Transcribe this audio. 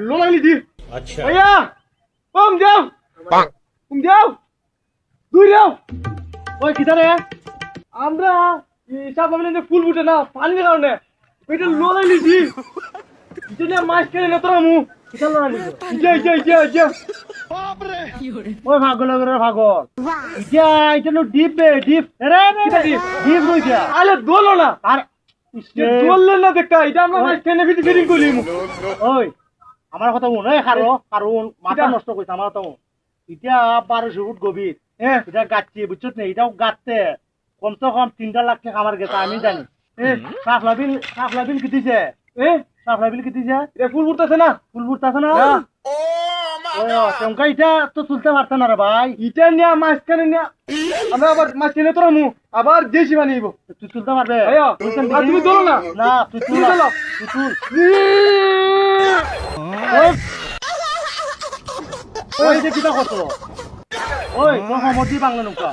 লোনাইলি দি अच्छा ভাইয়া কম যাও কম যাও দুই যাও ওই কিধারে আমরা হিসাব ভাবলে ফুল ফুটে না পানির কারণে এটা লোনাইলি দি এটা নিয়ে মাছ কেনে না তোরা মু এটা লোনাইলি ইয়া ওই ভাগল এটা এটা নো ডিপ ডিপ রে ডিপ রইছা আলে দোলো না আর দোললেন না দেখা এটা আমরা মাছ কেনে ফিটিং করলি ওই আমার কথা মনে হয় কারণ মাথা নষ্ট করছে আমার কথা এটা 1200 ফুট গভীর হ্যাঁ এটা গাচ্ছি বুঝছো না এটাও গাঁততে কমসে কম 3 লাখ টাকা আমার গেছে আমি জানি সাফলা বিল কি দিছে সাফলা বিল কি দিছে এটা ফুল ফুটতেছে না চমকা এটা তো তুলতে পারত না রে ভাই এটা নিয়ে মাছ কেন নিয়ে আমরা আবার মাছ কিনে তোরা মু আবার দেশি বানিয়ে তুই তুলতে পারবে তুমি তোলো না না তুই তুল ওই যে কিটা কত ওই তো সমতি বাংলা নৌকা